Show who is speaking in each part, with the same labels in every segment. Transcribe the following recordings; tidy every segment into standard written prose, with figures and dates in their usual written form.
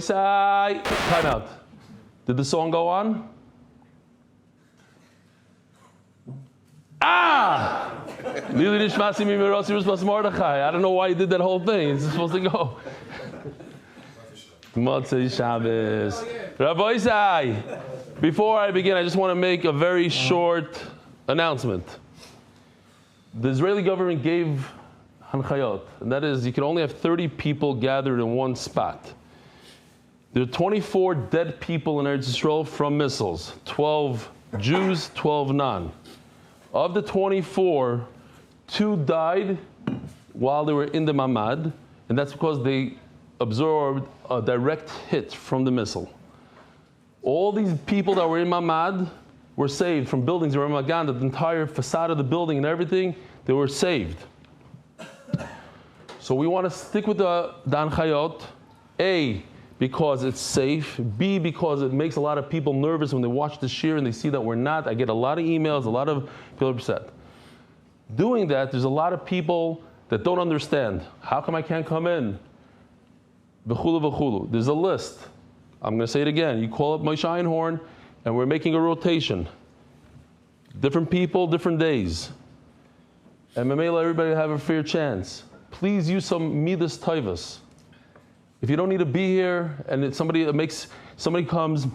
Speaker 1: Time out. Did the song go on? Eli nishmas I don't know why you did that whole thing. It's supposed to go. Motzei Shabbos. Rabbi Isai, before I begin, I just want to make a very short announcement. The Israeli government gave hanchayot, and that is you can only have 30 people gathered in one spot. There are 24 dead people in Eretz Yisrael from missiles, 12 Jews, 12 non. Of the 24, 2 died while they were in the mamad, and that's because they absorbed a direct hit from the missile. All these people that were in mamad were saved from buildings in Ramat Gan, the entire facade of the building and everything, they were saved. So we want to stick with the hanchayot, A, because it's safe, B, because it makes a lot of people nervous when they watch the shir and they see that we're not. I get a lot of emails, a lot of people are upset. Doing that, there's a lot of people that don't understand. How come I can't come in? V'chulu v'chulu. There's a list. I'm going to say it again. You call up Moshe Einhorn, and we're making a rotation. Different people, different days. And Mamela, everybody have a fair chance. Please use some midas taivas. If you don't need to be here, and it's somebody comes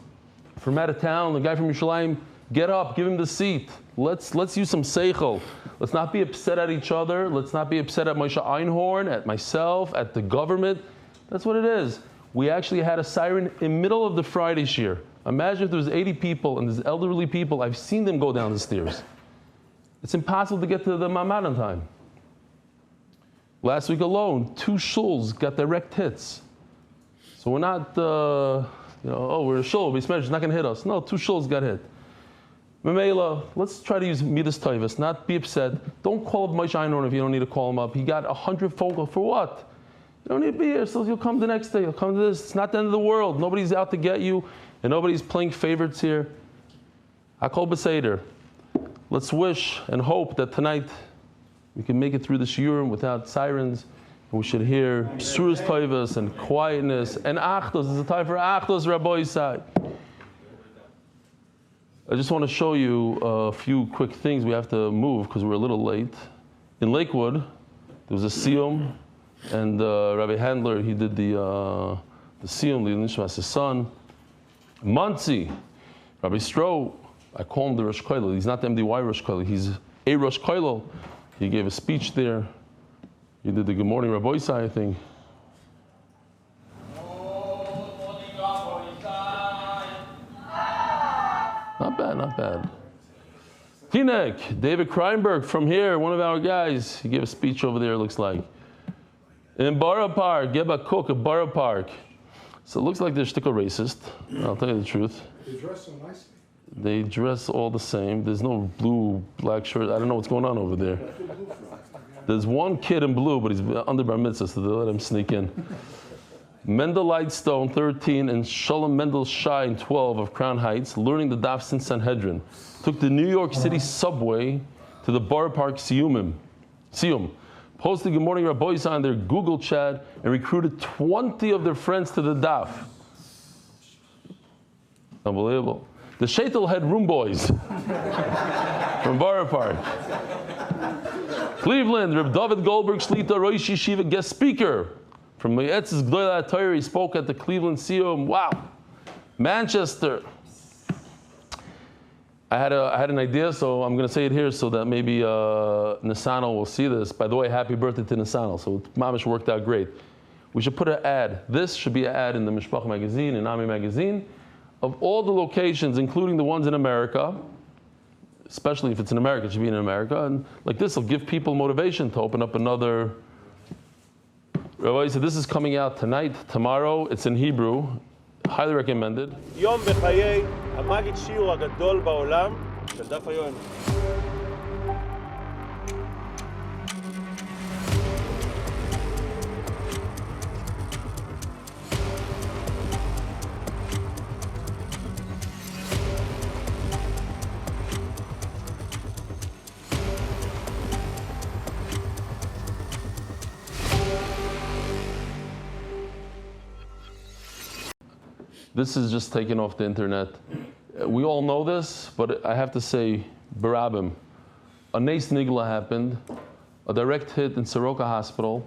Speaker 1: from out of town, the guy from Sheleimah, get up, give him the seat. Let's use some seichel. Let's not be upset at each other. Let's not be upset at Moshe Einhorn, at myself, at the government. That's what it is. We actually had a siren in the middle of the Friday shir. Imagine if there was 80 people and there's elderly people. I've seen them go down the stairs. It's impossible to get to the mamad on time. Last week alone, 2 shuls got direct hits. So we're not, we're a shul, it's not going to hit us. No, 2 shuls got hit. Mamela, let's try to use midas taivas, not be upset. Don't call up Moshe Einhorn if you don't need to call him up. He got 100 phone calls. For what? You don't need to be here, so you'll come the next day. You'll come to this. It's not the end of the world. Nobody's out to get you, and nobody's playing favorites here. Hakol b'seder. Let's wish and hope that tonight we can make it through the shiurim without sirens. And we should hear suras taivas and quietness and achdos. It's a time for achdos, Rabbi Isai. I just want to show you a few quick things. We have to move because we're a little late. In Lakewood, there was a siyum, and Rabbi Handler, he did the siyum, the nishmas, his son. Muncie, Rabbi Stroh, I call him the Rosh Kollel. He's not the MDY Rosh Kollel. He's a Rosh Kollel. He gave a speech there. He did the Good Morning Rabbi Isai, I think. Not bad, not bad. Hinek, David Kreinberg from here, one of our guys. He gave a speech over there, it looks like. In Borough Park, Geba Cook at Borough Park. So it looks like they're sticker racist. I'll tell you the truth.
Speaker 2: They dress so nicely.
Speaker 1: They dress all the same. There's no blue, black shirt. I don't know what's going on over there. There's one kid in blue, but he's under bar mitzvah, so they let him sneak in. Mendel Lightstone, 13, and Shalom Mendel Shine, 12, of Crown Heights, learning the Daf since Sanhedrin. Took the New York City subway to the Borough Park Siyum. Posted Good Morning Rabbi Isai on their Google chat and recruited 20 of their friends to the Daf. Unbelievable. The Shaitel had room boys from Borough Park. Cleveland, Reb David Goldberg Shlita, Rosh Yeshiva, guest speaker from Me'etzes Gdolah Torah. He spoke at the Cleveland Siyum. Wow. Manchester. I had an idea, so I'm going to say it here so that maybe Nisano will see this. By the way, happy birthday to Nisano. So Mamish worked out great. We should put an ad. This should be an ad in the Mishpach magazine, in Ami magazine, of all the locations, including the ones in America. especially if it's in America, it should be in America. And like this will give people motivation to open up another. Rabbi said this is coming out tonight, tomorrow. It's in Hebrew. Highly recommended.
Speaker 2: יום בחיי המגיד שיעור הגדול בעולם של דף היומי.
Speaker 1: This is just taken off the internet. We all know this, but I have to say, Barabim, a Nes Nigla happened, a direct hit in Soroka Hospital,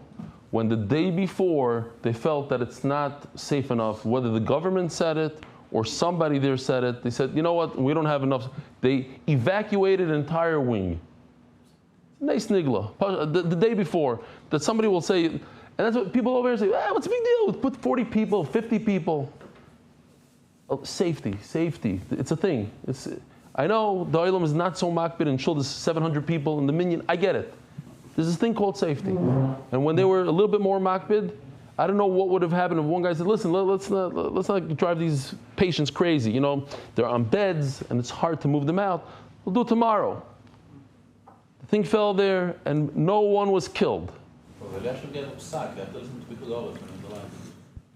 Speaker 1: when the day before they felt that it's not safe enough, whether the government said it or somebody there said it, they said, you know what, we don't have enough. They evacuated an entire wing. Nes Nigla, the day before, that somebody will say, and that's what people over here say, what's the big deal? Put 40 people, 50 people. Safety. It's a thing. I know the Olam is not so makbid and shul, there's 700 people in the minyan. I get it. There's this thing called safety. And when they were a little bit more makbid, I don't know what would have happened if one guy said, listen, let's not drive these patients crazy. You know, they're on beds and it's hard to move them out. We'll do it tomorrow. The thing fell there and no one was killed.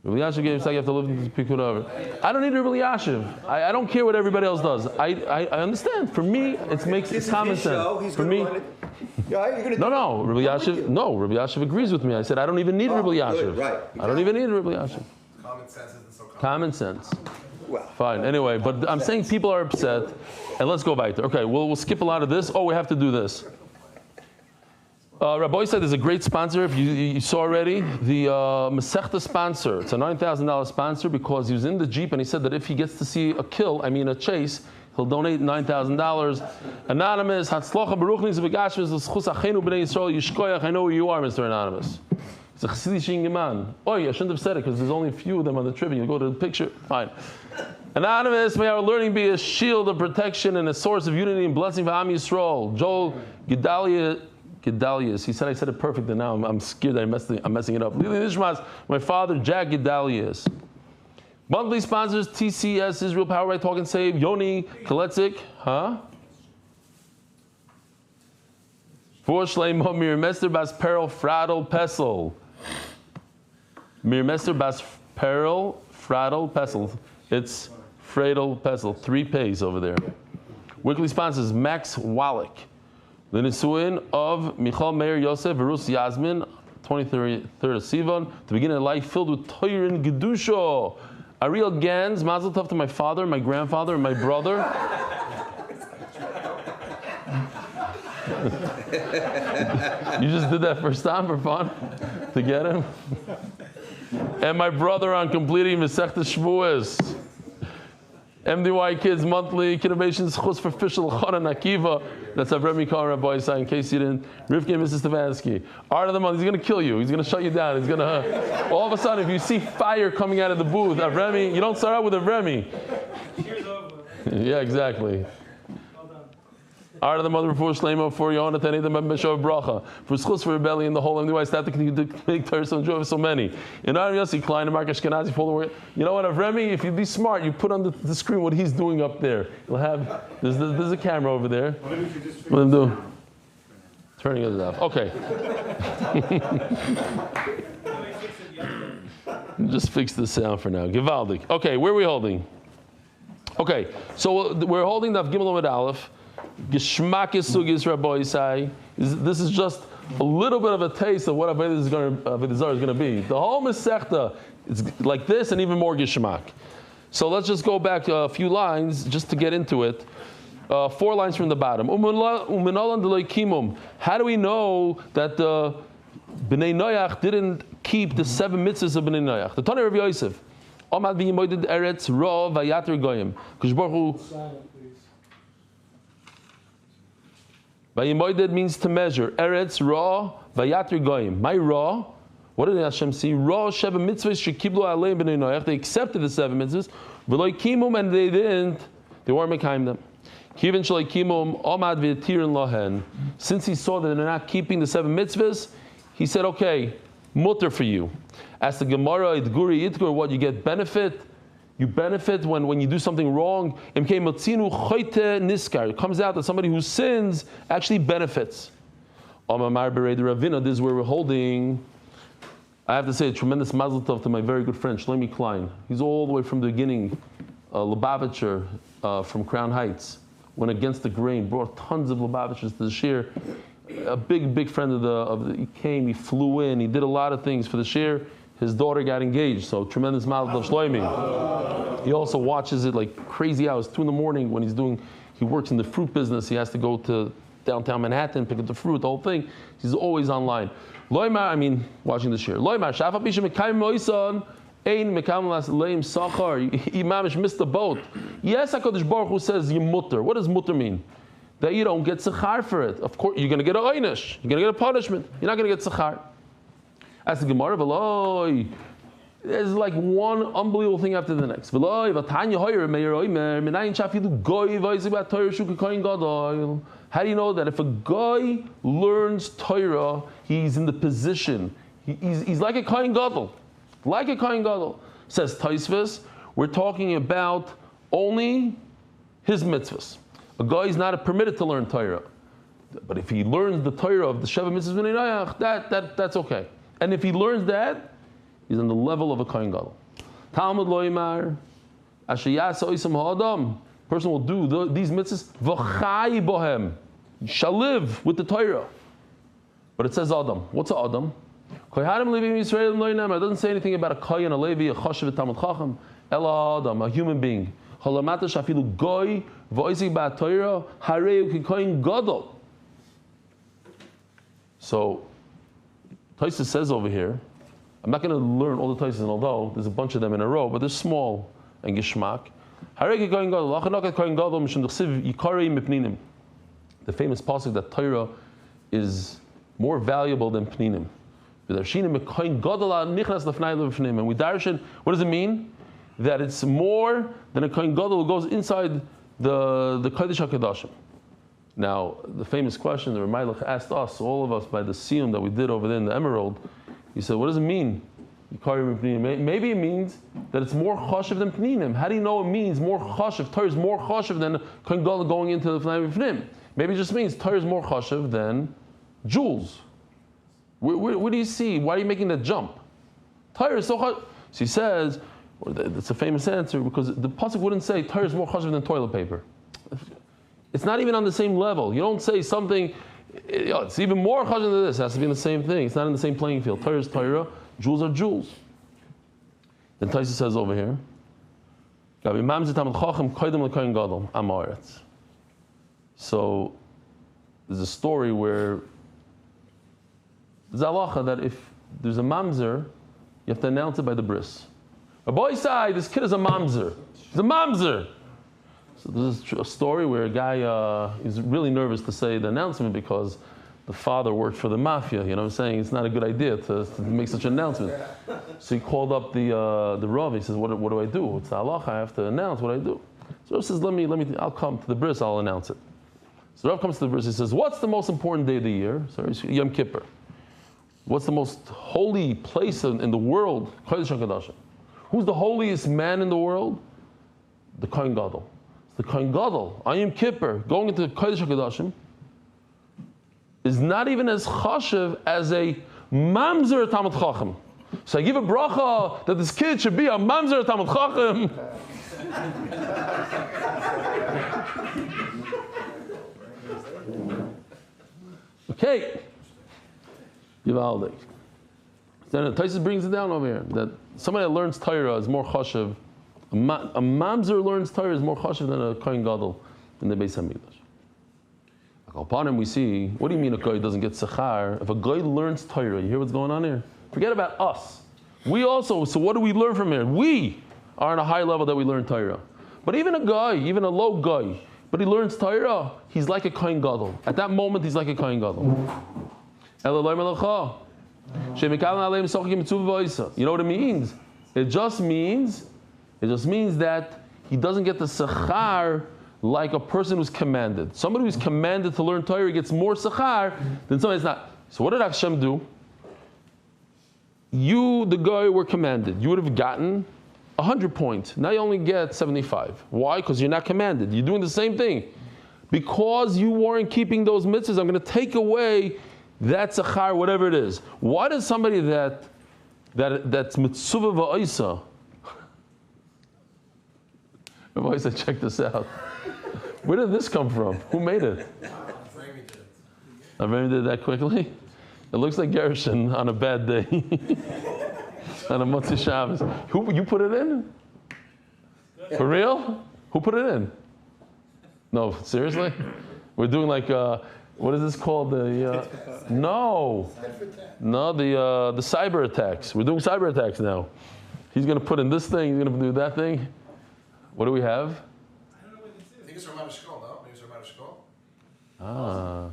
Speaker 1: Rabbi Yashiv gave him, you have to live in Pikud over. I don't need a Rabbi Yashiv. I don't care what everybody else does. I understand. For me, it's common sense. For me, no, Rabbi Yashiv agrees with me. I said I don't even need Rabbi Yashiv.
Speaker 3: Right.
Speaker 1: I don't even need Rabbi Yashiv.
Speaker 3: Common sense isn't so
Speaker 1: common sense.
Speaker 3: Well,
Speaker 1: fine. Anyway, but I'm saying people are upset, and let's go back there. Okay, we'll skip a lot of this. Oh, we have to do this. Rabbi said there's a great sponsor, if you saw already, the Masechet sponsor. It's a $9,000 sponsor because he was in the Jeep and he said that if he gets to see a chase, he'll donate $9,000. Anonymous, Hatzlocha Baruchnis Begashmis L'Schus Achiנו B'nei Yisrael Yishkoyach. I know who you are, Mr. Anonymous. It's a Chassidish Ingeman. Oh, I shouldn't have said it because there's only a few of them on the tribune. You go to the picture, fine. Anonymous, may our learning be a shield of protection and a source of unity and blessing for Am Yisrael. Joel Gedalius. He said I said it perfect, and now I'm scared that I'm messing it up. Nishmas, my father, Jack Gedalius. Monthly sponsors, TCS, Israel Power Right, TALKNSAVE, Yoni, Klestzick, Refuah Shleima, Mrim Bas Peril, Pradel, Pesel. Mrim Bas Peril, Pradel, Pesel. It's Fradel, Pesel. 3 pays over there. Weekly sponsors, Max Wallack. The nishooin of Michal Meir Yosef Verus Yasmin, 23rd of Sivan, to begin a life filled with Torah and Gedusha. Ariel Ganz, Mazal Tov to my father, my grandfather, and my brother. You just did that first time for fun to get him. And my brother on completing Masechet Shevuot. MDY Kids Monthly, Kinnovations Chus for Official Chana Nakiva. That's a Remy Kar Rabbi Sai, in case you didn't. Rivka and Mrs. Stefansky. Art of the month, he's going to kill you. He's going to shut you down. He's going to, all of a sudden, if you see fire coming out of the booth, Remy, you don't start out with a Remy. Yeah, exactly. Art of the mother Refuah Shleima for Yoni, Tani the Meshov Bracha, for Schus for rebellion, the whole MDY staff to make Torah so enjoy so many. In Ariel Yossi Klein and Mark Ashkenazi for the word. You know what, Avremi, if you be smart, you put on the screen what he's doing up there. You'll have there's a camera over there. What him do? Turning it off. Okay. Just fix the sound for now. Givaldik. Okay, where are we holding? Okay, so we're holding Daf Gimel Amud Aleph. Geschmackes Sugis Rabbi Sai. This is just a little bit of a taste of what Avodah Zarah is going to be. The whole Masechta is like this and even more Geschmack. So let's just go back a few lines just to get into it. 4 lines from the bottom. How do we know that the Bnei Noach didn't keep the 7 mitzvahs of Bnei Noach? The Tana of Yosef. Amad v'yimoided eretz ro v'yatr goyim. Vayimoided means to measure. Eretz, Ra, Vayatri Goyim. My Ra, what did Hashem see? Ra, Sheva mitzvahs, Shekiblu Aleim B'nei Noach. They accepted the 7 mitzvahs. V'loi kimum, and they weren't mekayim them. Since he saw that they're not keeping the 7 mitzvahs, he said, okay, mutter for you. As the Gemara, Idguri, what you get benefit, you benefit when you do something wrong. It comes out that somebody who sins actually benefits. This is where we're holding. I have to say a tremendous Mazal Tov to my very good friend Shleimah Klein. He's all the way from the beginning, Lubavitcher from Crown Heights. Went against the grain, brought tons of Lubavitchers to the shir. A big friend of the. He came, he flew in, he did a lot of things for the shir. His daughter got engaged, so tremendous Mazal Tov Shleimah. He also watches it like crazy hours, 2 a.m. when he works in the fruit business. He has to go to downtown Manhattan, pick up the fruit, the whole thing. He's always online. Watching the shir. Imamish missed the boat. Yes, HaKadosh Baruch Hu says you mutter. What does mutter mean? That you don't get sechar for it. Of course, you're going to get a oynish. You're going to get a punishment. You're not going to get sechar. As the Gemara, there's like one unbelievable thing after the next. How do you know that if a guy learns Torah, he's in the position? He's like a Kohen Gadol. Like a Kohen Gadol. Says Taisvis, we're talking about only his mitzvahs. A guy is not permitted to learn Torah. But if he learns the Torah of the Sheva mitzvahs, that's okay. And if he learns that, he's on the level of a Kohen Gadol. Talmud lo yimar, asher yasa oisam ha'adam. Person will do these mitzvahs, v'chai bohem. Shall live with the Torah. But it says Adam. What's an Adam? It doesn't say anything about a Kohen, a Levi, a Chashav, a Talmud Chacham. Ela Adam, a human being. So, Taisus says over here, I'm not going to learn all the Taisus, although there's a bunch of them in a row, but they're small and gishmak. The famous pasuk that Torah is more valuable than pninim. And we darshan, what does it mean? That it's more than a kohen gadol who goes inside the Kodesh HaKadoshim. Now, the famous question the Ramaylich asked us, all of us, by the siyum that we did over there in the Emerald, he said, what does it mean? Maybe it means that it's more chashiv than pninim. How do you know it means more chashiv? Torah is more chashiv than kohen gadol going into the pninim. Maybe it just means Torah is more chashiv than jewels. Where do you see? Why are you making that jump? Torah is so chashiv. So he says, it's a famous answer because the pasuk wouldn't say Torah is more chashiv than toilet paper. It's not even on the same level. You don't say something, it's even more chashiv than this. It has to be in the same thing. It's not in the same playing field. Torah is Torah, jewels are jewels. Then Taisa says over here, so there's a story where there's a halacha that if there's a mamzer, you have to announce it by the bris. A boy side, this kid is a mamzer. He's a mamzer. So there's a story where a guy is really nervous to say the announcement because the father worked for the mafia. You know what I'm saying? It's not a good idea to make such an announcement. So he called up the Rav. He says, what do I do? It's the halacha. I have to announce what I do. So Rav says, let me. I'll come to the bris. I'll announce it. So Rav comes to the bris. He says, what's the most important day of the year? Sorry, Yom Kippur. What's the most holy place in the world? Kodesh HaKadoshim. Who's the holiest man in the world? The Kohen Gadol. The Kohen Gadol, Yom Kippur, going into the Kodesh HaKadoshim, is not even as chashiv as a mamzer Talmud Chacham. So I give a bracha that this kid should be a mamzer Talmud Chacham. Okay. Yivaldi. Then Taisus brings it down over here that somebody that learns Torah is more chashiv. A mamzer learns Torah is more chashiv than a kohen gadol in the Beis Hamikdash. Upon him we see, what do you mean a guy doesn't get sechar? If a guy learns Torah, you hear what's going on here? Forget about us. We also, so what do we learn from here? We are on a high level that we learn Torah. But even a guy, even a low guy, but he learns Torah, he's like a kohen gadol. At that moment, he's like a kohen gadol. You know what it means? It just means that he doesn't get the sechar like a person who's commanded. Somebody who's commanded to learn Torah gets more sechar than somebody who's not. So what did Hashem do? You, the guy, were commanded. You would have gotten 100 points. Now you only get 75. Why? Because you're not commanded. You're doing the same thing. Because you weren't keeping those mitzvahs, I'm going to take away that sechar, whatever it is. Why does somebody that's mitzvah va'isa? Everybody said, check this out. Where did this come from? Who made it? Mary did that quickly? It looks like Gershon on a bad day. On a Motzei Shabbos. Who, you put it in? For real? Who put it in? No, seriously? We're doing like, what is this called? The cyber attacks. We're doing cyber attacks now. He's going to put in this thing, he's going to do that thing. What do we have?
Speaker 3: I don't know what this is. I think it's Ramat Eshkol, no? Maybe it's Ramat Eshkol?
Speaker 1: Ah.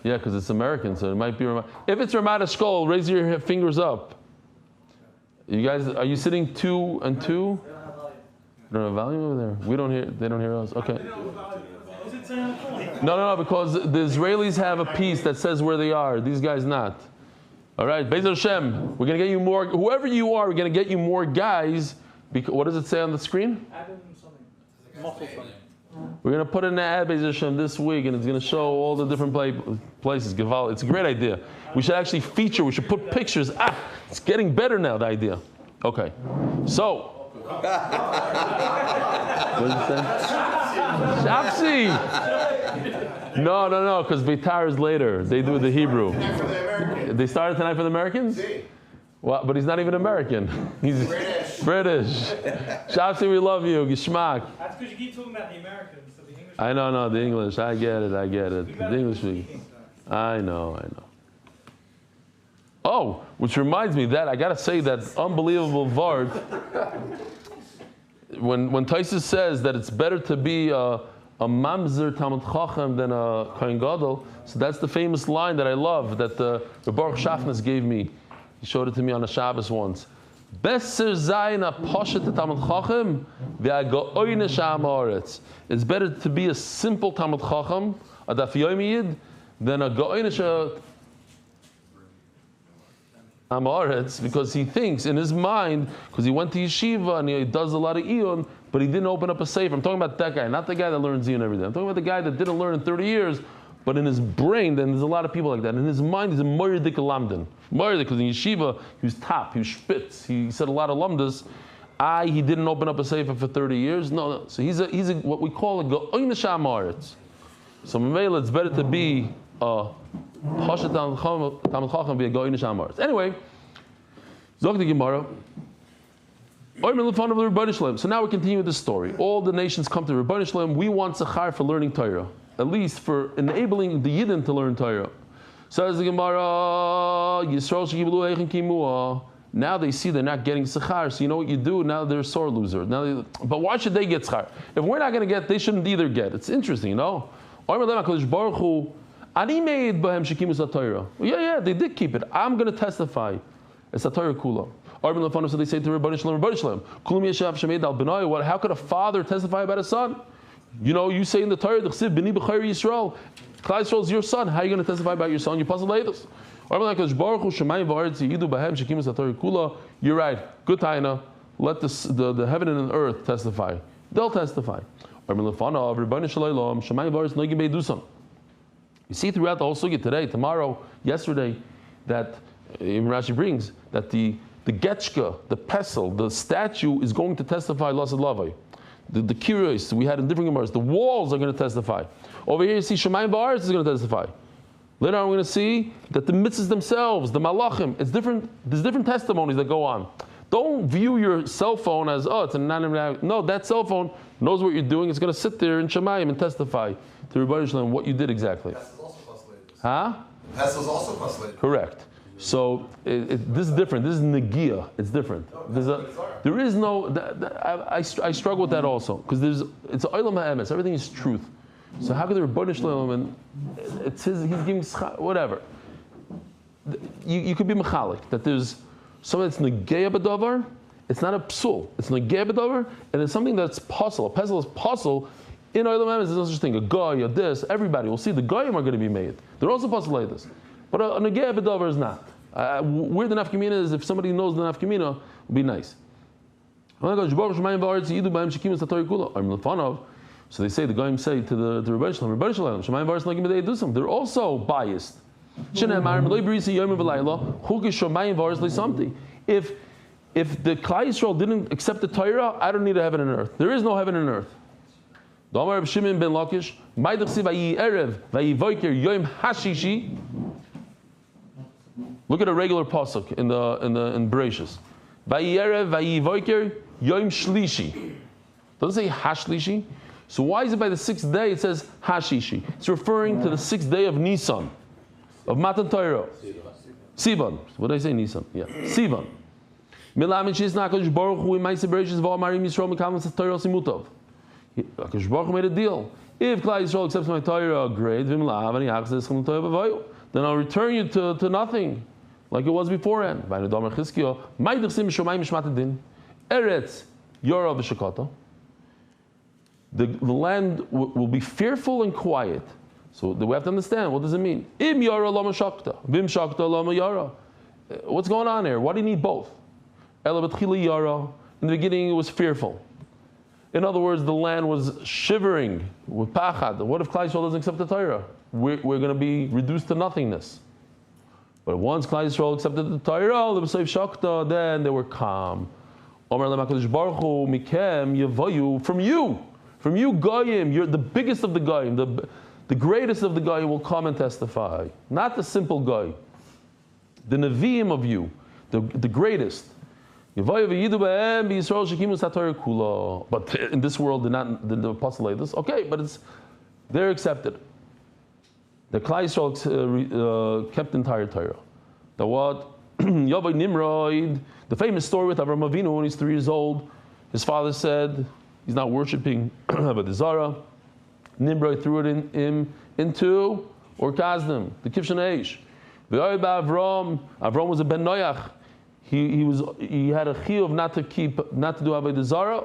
Speaker 1: Yeah, because it's American, so it might be Ramat. If it's Ramat Eshkol, raise your fingers up. You guys, are you sitting 2 and 2? You don't have volume over there? We don't hear, they don't hear us. Okay. No, because the Israelis have a piece that says where they are. These guys not. All right, Be'ez Hashem, we're going to get you more, whoever you are, we're going to get you more guys. What does it say on the screen? We're going to put in an ad Be'ez Hashem this week, and it's going to show all the different places. It's a great idea. We should actually feature, we should put pictures. It's getting better now, the idea. Okay, so. What did it say? Shapsi! No, because Vitar is later. They do the Hebrew. They started tonight for the Americans? Well, but he's not even American. He's British. Shapsi, we love you. Geschmack.
Speaker 4: That's because you keep talking about the Americans. So the English.
Speaker 1: I know, the English. I get it. The English speaking. I know. Oh, which reminds me that I got to say that unbelievable Vart. When Taisus says that it's better to be a mamzer Talmud Chacham than a Kohen Gadol, so that's the famous line that I love that the Baruch Shafnas gave me. He showed it to me on a Shabbos once. Besser zayin a poshet Talmud Chacham ve'agoyne sha'amoretz. It's better to be a simple Talmud Chacham, a Daf Yomi, than a goyne Amaretz, because he thinks in his mind, because he went to yeshiva and he does a lot of Eon, but he didn't open up a sefer. I'm talking about that guy, not the guy that learns Eon every day. I'm talking about the guy that didn't learn in 30 years, but in his brain, then there's a lot of people like that. In his mind, he's a Moirdik Lamdan. Moirdik, because in yeshiva, he was top, he was spitz, he said a lot of lamdas. He didn't open up a sefer for 30 years. No. So he's a what we call a Go'oin Sha'amaretz. So Mamela, it's better to be anyway, Zog the Gemara. So now we continue with the story. All the nations come to Rebbeinu Shalom. We want Zachar for learning Torah, at least for enabling the Yidden to learn Torah. Says the Gemara, Yisrael. Now they see they're not getting Zachar, so you know what you do? Now they're a sore loser. But why should they get Zachar? If we're not going to get, they shouldn't either get. It's interesting, you know? Yeah, they did keep it. I'm going to testify. It's a Torah kula. So they say to Rebbeinu Shalom, how could a father testify about a son? You know, you say in the Torah, Klal Yisrael is your son. How are you going to testify about your son? You puzzle later. You're right. Good taina. Let the heaven and the earth testify. They'll testify. You see throughout the whole sugya today, tomorrow, yesterday, that Ibn Rashi brings that the getchka, the pesel, the statue is going to testify lasad lavai. The curious we had in different gemaras, the walls are going to testify. Over here you see Shemayim Ba'aretz is going to testify. Later on we're going to see that the mitzvahs themselves, the malachim, it's different. There's different testimonies that go on. Don't view your cell phone as, it's an anonymous. No, that cell phone knows what you're doing. It's going to sit there in Shemayim and testify to Rebbeinu Shalom what you did exactly.
Speaker 3: Pesach also postulated.
Speaker 1: Huh?
Speaker 3: Pesach is also postulated.
Speaker 1: Correct. So this is different. This is negia. It's different. There is no. I struggle with that also because it's a olam ha'emes. Everything is truth. So how could the Rebbeinu Shalom and it's he's giving whatever. You could be mechalik that there's something that's negeya b'davar. It's not a psul. It's negeya b'davar, and it's something that's puzzle. A puzzle is puzzle In Olam Emes, there's no such thing. A guy, a this, everybody will see the goyim are going to be made. They're also supposed to lay this. But a negei b'davar is not. Where the nafkamina is, if somebody knows the nafkamina, it would be nice. So they say, the goyim say to the Rebbe Shalom, they're also biased. If the Klal Yisrael didn't accept the Torah, I don't need a heaven and earth. There is no heaven and earth. Look at a regular pasuk in Bereshis. Vayerev vayivoker yom shlishi. Doesn't say hashlishi. So why is it by the sixth day it says hashishi? It's referring to the sixth day of Nisan, of Matan Torah. Sivan. What did I say? Nisan. Yeah. Sivan. Milamin shis nakadosh baruch hu imayse Bereshis v'amarim Yisrael mekalim Torah simutov. Akadosh Baruch Hu made a deal. If Klal Yisrael accepts my Torah, great. Then I'll return you to nothing, like it was beforehand. Eretz Yora v'Shakata. The land will be fearful and quiet. So we have to understand, what does it mean? Im Yora lama Shakta, Vim Shakta lama Yora. What's going on here? Why do you need both? Ela b'tchila Yora. In the beginning, it was fearful. In other words, the land was shivering with pachad. What if Klal Yisrael doesn't accept the Torah? We're going to be reduced to nothingness. But once Klal Yisrael accepted the Torah, then they were calm. From you Goyim, you're the biggest of the Goyim, the greatest of the Goyim will come and testify. Not the simple Goy. The Nevi'im of you, the greatest. But in this world, the apostle like this. Okay, but they're accepted. The Klal Yisrael kept the entire Torah. The what? Yavai Nimrod, the famous story with Avraham Avinu when he's 3 years old. His father said he's not worshiping Avodah Zarah. Nimrod threw it into Orkazdim, the Kivshan Eish. Avram was a Ben Noach. He had a chiyuv not to do Avodah Zarah.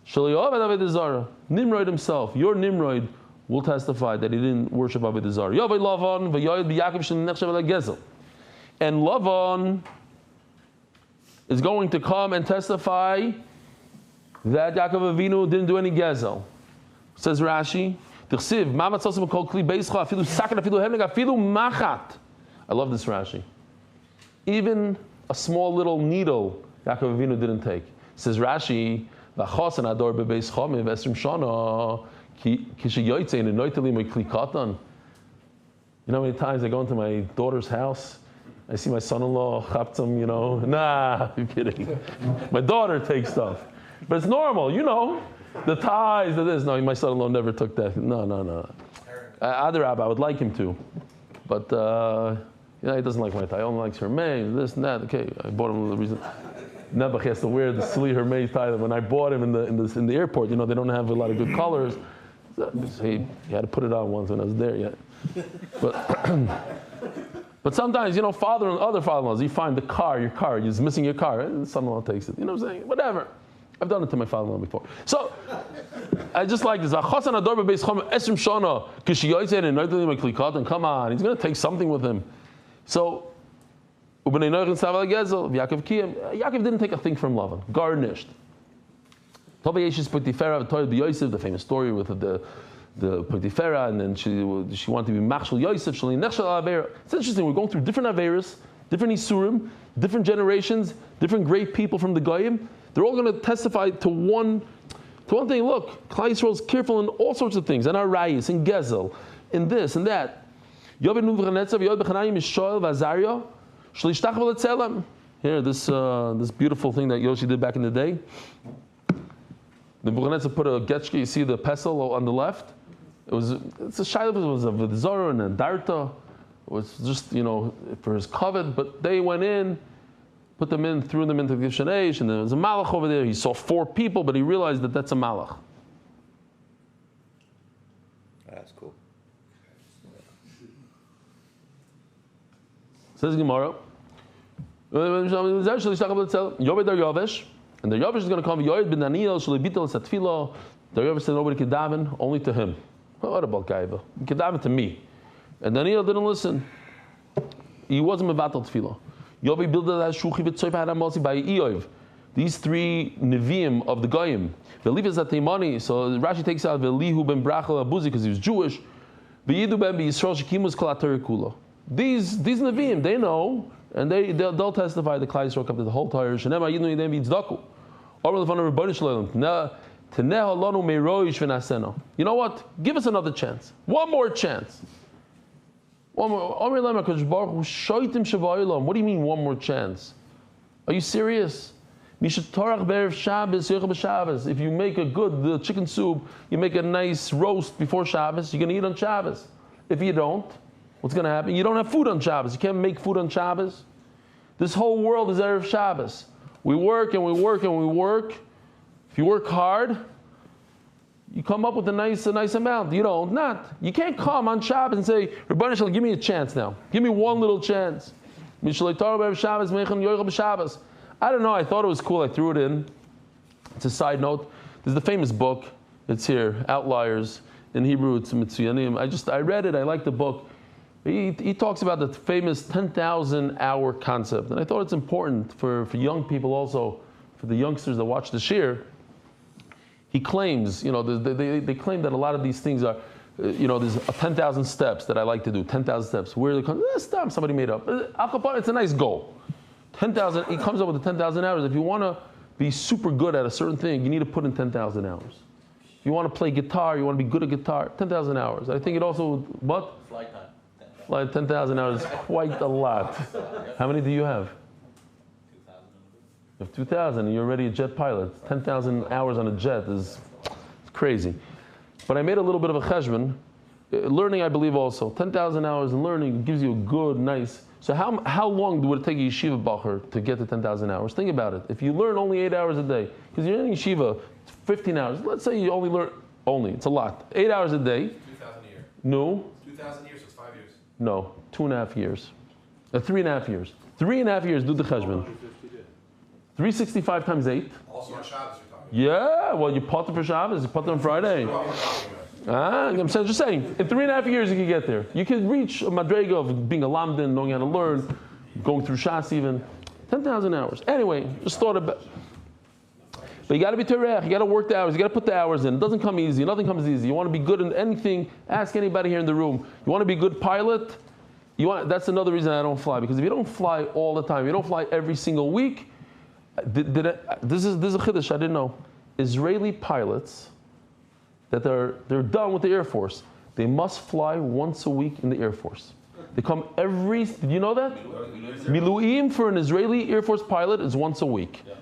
Speaker 1: Avodah Zarah. Nimrod himself, your Nimrod, will testify that he didn't worship Avodah Zarah. And Lavan is going to come and testify that Yaakov Avinu didn't do any gezel. Says Rashi, I love this Rashi. Even a small little needle Yaakov Avinu didn't take. Says Rashi, you know how many times I go into my daughter's house, I see my son-in-law chaptzim, nah, you're kidding. My daughter takes stuff. But it's normal, the ties, the this. No, my son-in-law never took that. No. Adarab, I would like him to. But, he doesn't like my tie. He only likes Hermes, this and that. Okay, I bought him the reason. Nebuch has to wear the silly Hermes tie. When I bought him in the airport, they don't have a lot of good colors. So he had to put it on once when I was there. Yeah. But sometimes, father and other father-in-laws, you find your car, you're missing your car, and son-in-law takes it. You know what I'm saying? Whatever. I've done it to my father-in-law before. So, I just like this. Come on, he's going to take something with him. So, Yaakov didn't take a thing from Lavan. Garnished. The famous story with the Potifera, and then she wanted to be Machshel Yosef. It's interesting, we're going through different Averis, different Isurim, different generations, different great people from the Goyim. They're all going to testify to one thing. Look, Klal Yisrael is careful in all sorts of things, and Arayis, and Gezel, in this and that. Here, this beautiful thing that Yoshi did back in the day. The Nebuchadnezzar put a getchke, you see the pestle on the left? It's a shayla, it was a Avodah and a darta. It was just, for his covet, but they went in, put them in, threw them into the Kivshan Eish, and there was a malach over there. He saw 4 people, but he realized that that's a malach.
Speaker 5: That's cool.
Speaker 1: Says Gemara. And the Yovesh is going to come. Yoed ben Daniel shalibitel satfilo. The Rebbe said nobody could daven, only to him. What about Gaiva? He could daven to me. And Daniel didn't listen. He wasn't mevatel tefillah. Yovi bildad hashuchi v'tzoyf hadamosi by Eov. These three neviim of the goyim. Velivas at Teimani. So Rashi takes out Velihu ben Brachel Abuzi because he was Jewish. V'yidu ben Yisrael shekimus kol haTorah kula. These neviim, they know, and they'll testify the Klai Yisrael comes to the whole Torah. Shenema yidnu yidem v'yitzdaku. Orel v'anu Rebbeinu Shleimah. Teneh alonu meiroish v'naseno. You know what? Give us another chance. One more chance. One more. What do you mean one more chance? Are you serious? If you make a good chicken soup, you make a nice roast before Shabbos, you're going to eat on Shabbos. If you don't, what's going to happen? You don't have food on Shabbos. You can't make food on Shabbos. This whole world is Erev Shabbos. We work and we work and we work. If you work hard, you come up with a nice amount. You don't, not. You can't come on Shabbos and say, Rebbeinu Shalom, give me a chance now. Give me one little chance. I don't know, I thought it was cool, I threw it in. It's a side note. There's the famous book, it's here, Outliers. In Hebrew, it's Mitzuyanim. I read it, I like the book. He talks about the famous 10,000 hour concept. And I thought it's important for young people also, for the youngsters that watch the shir. He claims, they claim that a lot of these things are, there's 10,000 steps that I like to do, 10,000 steps. Where they come, stop, somebody made up. It's a nice goal. 10,000, he comes up with the 10,000 hours. If you want to be super good at a certain thing, you need to put in 10,000 hours. If you want to play guitar, you want to be good at guitar, 10,000 hours. I think it also, what?
Speaker 5: Flight time.
Speaker 1: Flight 10,000 hours is quite a lot. How many do you have?
Speaker 5: 2,000.
Speaker 1: You have 2,000 and you're already a jet pilot. 10,000 hours on a jet is crazy. But I made a little bit of a cheshbon. Learning, I believe also. 10,000 hours in learning gives you a good, nice. So how long would it take a yeshiva bacher to get to 10,000 hours? Think about it. If you learn only 8 hours a day, because you're in yeshiva 15 hours, let's say you only learn, it's a lot. 8 hours a day.
Speaker 3: 2,000 a year.
Speaker 1: No.
Speaker 3: 2,000 years, it's 5 years.
Speaker 1: No, 2.5 years. 3.5 years. 3.5 years, do the cheshbon. 365 times 8.
Speaker 3: Also on Shabbos you're talking.
Speaker 1: Yeah, well, you potter for Shabbos, you potter on Friday. I'm just saying, in 3.5 years you can get there. You can reach a madrega of being a lamdan, knowing how to learn, going through Shas even. 10,000 hours. Anyway, just thought about. But you got to be terech, you got to work the hours, you got to put the hours in. It doesn't come easy, nothing comes easy. You want to be good in anything, ask anybody here in the room. You want to be a good pilot? That's another reason I don't fly, because if you don't fly all the time, you don't fly every single week. This is a chiddush I didn't know. Israeli pilots, that they're done with the Air Force, they must fly once a week in the Air Force. They come did you know that? Miluim for an Israeli Air Force pilot is once a week. Yeah.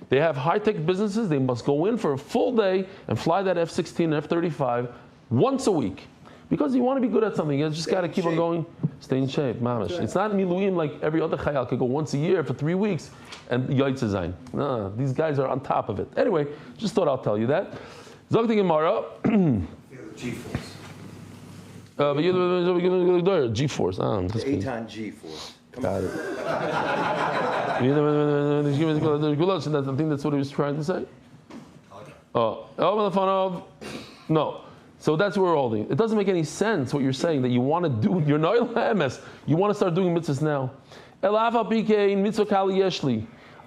Speaker 1: They have high-tech businesses, they must go in for a full day and fly that F-16 and F-35 once a week. Because you want to be good at something, you just got to keep on going, stay in shape, mamish. It's not miluim like every other chayal could go once a year for 3 weeks and yoytze zayin. No, these guys are on top of it. Anyway, just thought I'll tell you that. Zogti Gemara.
Speaker 6: G-force.
Speaker 1: G-force.
Speaker 6: The Eitan G-force.
Speaker 1: Got it. I think that's what he was trying to say. No. So that's what we're holding. It doesn't make any sense what you're saying, that you want to do, you're not MS. You want to start doing mitzvahs now.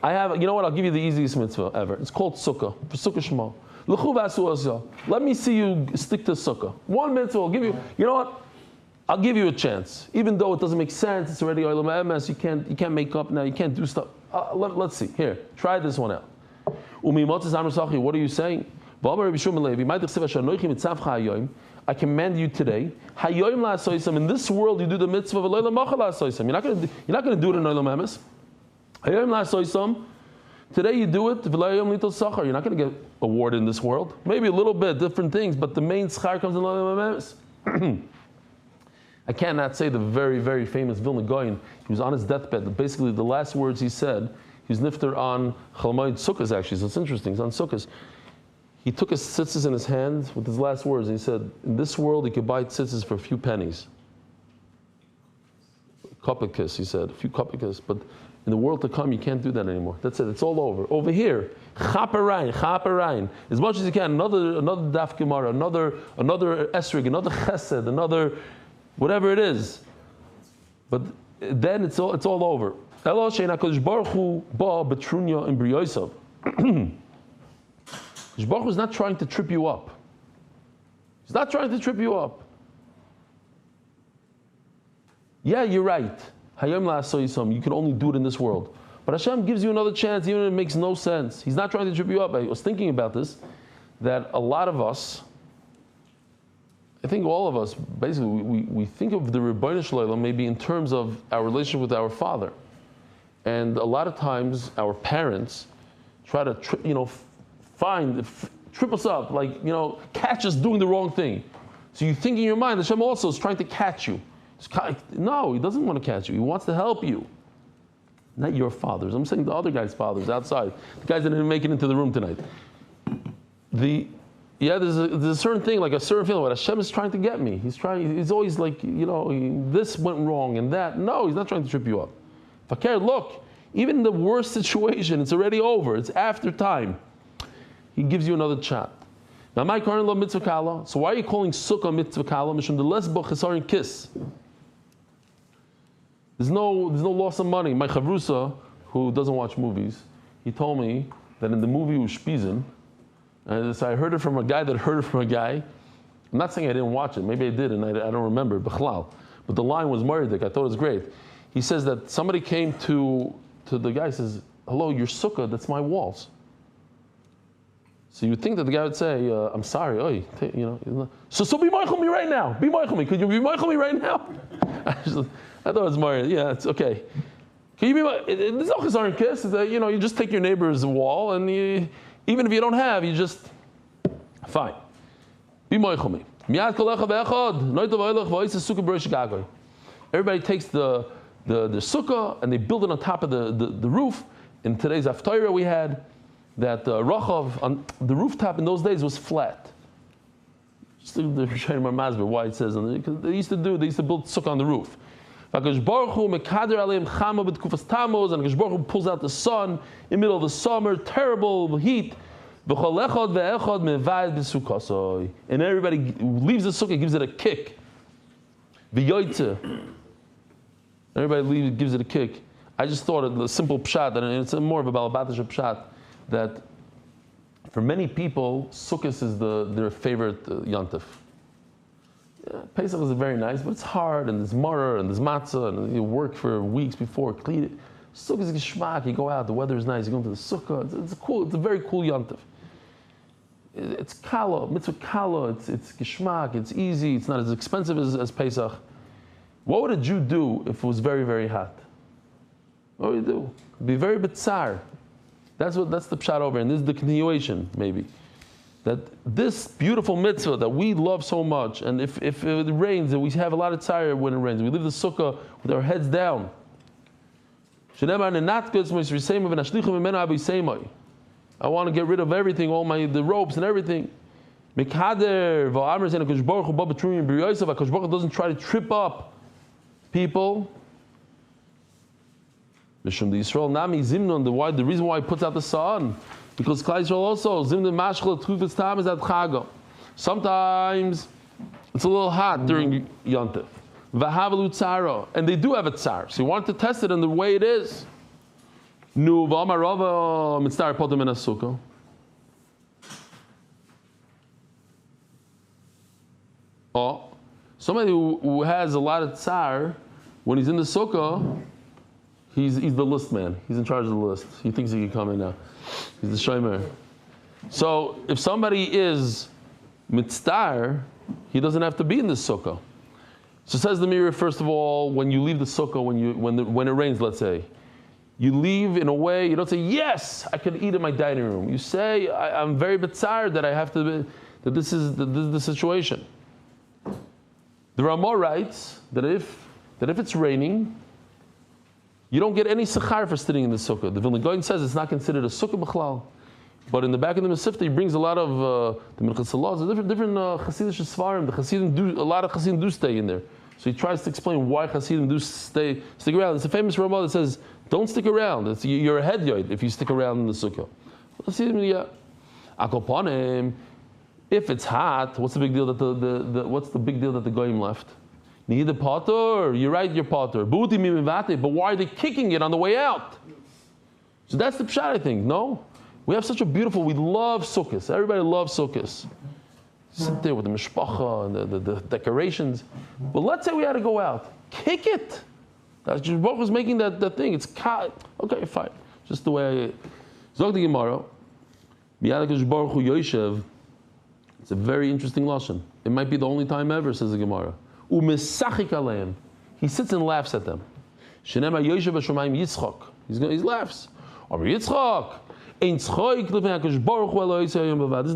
Speaker 1: I have, you know what, I'll give you the easiest mitzvah ever. It's called sukkah, for sukkah shema. Let me see you stick to sukkah. One mitzvah will give you, you know what? I'll give you a chance. Even though it doesn't make sense, it's already oilam MS, you can't make up now, you can't do stuff. Let's see. Here, try this one out. What are you saying? I command you today. In this world, you do the mitzvah. You're not going to do it in oilam MS. Today you do it. You're not going to get awarded in this world. Maybe a little bit, different things, but the main schar comes in oilam MS. I cannot say the very, very famous Vilna Gaon. He was on his deathbed. Basically, the last words he said, he was nifter on Chalmoid Sukkos, actually, so it's interesting. It's on Sukkos. He took his tzitzis in his hand with his last words, and he said, in this world, you could buy tzitzis for a few pennies. Kopikas, he said, a few kopikas. But In the world to come, you can't do that anymore. That's it. It's all over. Over here, chaperein. As much as you can. Another daf gemara, another esrig, another chesed, another whatever it is. But then it's all over. Elo shein HaKadosh Baruch Hu ba betrunya in briyosav. HaKadosh Baruch Hu is not trying to trip you up. He's not trying to trip you up. Yeah, you're right. You can only do it in this world. But Hashem gives you another chance even if it makes no sense. He's not trying to trip you up. I was thinking about this, that a lot of us, I think all of us, basically, we think of the Refuah Shleima maybe in terms of our relationship with our father. And a lot of times our parents try to trip us up, catch us doing the wrong thing. So you think in your mind, Hashem also is trying to catch you. No, he doesn't want to catch you. He wants to help you. Not your fathers. I'm saying the other guy's fathers outside. The guys that didn't make it into the room tonight. There's a certain thing, like a certain feeling, what Hashem is trying to get me. He's always like, this went wrong and that. No, he's not trying to trip you up. Fakir, look, even in the worst situation, it's already over. It's after time. He gives you another shot. Now, my current law mitzvah kala. So why are you calling sukkah mitzvah kala? Mishum the less bochesarin kiss. There's no loss of money. My chavrusa, who doesn't watch movies, he told me that in the movie Ushpizin, and so I heard it from a guy that heard it from a guy. I'm not saying I didn't watch it. Maybe I did, and I don't remember. B'chlal. But the line was Moridik. I thought it was great. He says that somebody came to the guy and says, "Hello, your sukkah, that's my walls." So you would think that the guy would say, "I'm sorry, So be moichel me right now. Be moichel me. Could you be moichel me right now?" I thought it was Mario. Yeah, it's okay. Can you be there's no chesaron kiss. You just take your neighbor's wall, and even if you don't have, you just fine. Be moichel me. Everybody takes the sukkah and they build it on top of the roof. In today's Haftarah we had that Rachav on the rooftop in those days was flat. Just the Sheleimah Masber, why it says because they used to build sukkah on the roof. And HaKadosh Baruch Hu pulls out the sun in the middle of the summer, terrible heat. And everybody leaves the sukkah, gives it a kick. Everybody gives it a kick. I just thought of the simple pshat, and it's more of a balabatish pshat, that for many people, Sukkot is their favorite yontif. Yeah, Pesach is very nice, but it's hard, and there's maror, and there's matzah, and you work for weeks before, clean it. Sukkot is geschmack, you go out, the weather is nice, you go into the sukkah, it's cool, it's a very cool yontif. It's kala, mitzvah kala, it's geschmack, it's easy, it's not as expensive as Pesach. What would a Jew do if it was very, very hot? What would he do? Be very bitzar. That's the pshat over, and this is the continuation, maybe. That this beautiful mitzvah that we love so much, and if it rains, and we have a lot of tzara when it rains, we leave the sukkah with our heads down. I want to get rid of everything, the ropes and everything. HaKadosh Baruch Hu doesn't try to trip up people. The Israel Nami Zimnon, the reason why he puts out the sun, because Klal Yisrael also Zimnon Mashchel Trufus Tam is at Chago. Sometimes it's a little hot during Yontif. V'havalu tzara, and they do have a tzar. So you want to test it in the way it is. Nu v'amarava mitzar potem in a sukkah. Oh, somebody who has a lot of tzar, when he's in the sukkah, he's the list man. He's in charge of the list. He thinks he can come in now. He's the Sheleimah. So if somebody is mitzar, he doesn't have to be in the sukkah. So says the mirror, first of all, when you leave the sukkah, when it rains, let's say, you leave in a way, you don't say, yes, I can eat in my dining room. You say, I'm very bitzar that I have to be, that this is the situation. The Ramah writes that if it's raining, you don't get any sechar for sitting in the sukkah. The Vilna Gaon says it's not considered a sukkah b'chlal. But in the back of the Masechet, he brings a lot of the Minchas Salah, different Hasidic Svarim. A lot of Hasidim do stay in there. So he tries to explain why Hasidim do stick around. It's a famous Ramah that says, don't stick around. You're a headyoid if you stick around in the sukkah. Hasidim, yeah. Akopanim, if it's hot, what's the big deal that the goyim left? Need a potter? You're right, you're potter. But why are they kicking it on the way out? So that's the pshat, I think. No, we have we love sukkahs. Everybody loves sukkahs. Sit there with the mishpacha and the decorations. But let's say we had to go out. Kick it. That's just Voch was making that thing. It's okay, fine. Just the way I Zog the Gemara. It's a very interesting lashon. It might be the only time ever, says the Gemara. He sits and laughs at them. He laughs. This is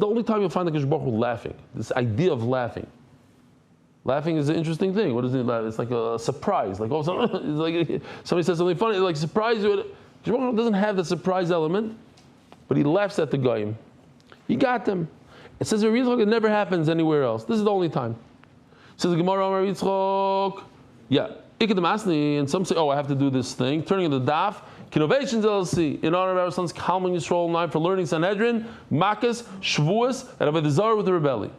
Speaker 1: the only time you'll find the Kadosh Baruch Hu laughing. This idea of laughing. Laughing is an interesting thing. What is it? It's like a surprise. Like it's like somebody says something funny. Like surprise. Kadosh Baruch Hu doesn't have the surprise element, but he laughs at the goyim. He got them. It says it never happens anywhere else. This is the only time. It says the Gemara Amar Yitzchok. Yeah. And some say, oh, I have to do this thing. Turning the daf. Innovations LLC, in honor of our sons Am Yisrael 9 for learning Sanhedrin, Makas, Shavuos, and Avodah Zarah with the rebellion.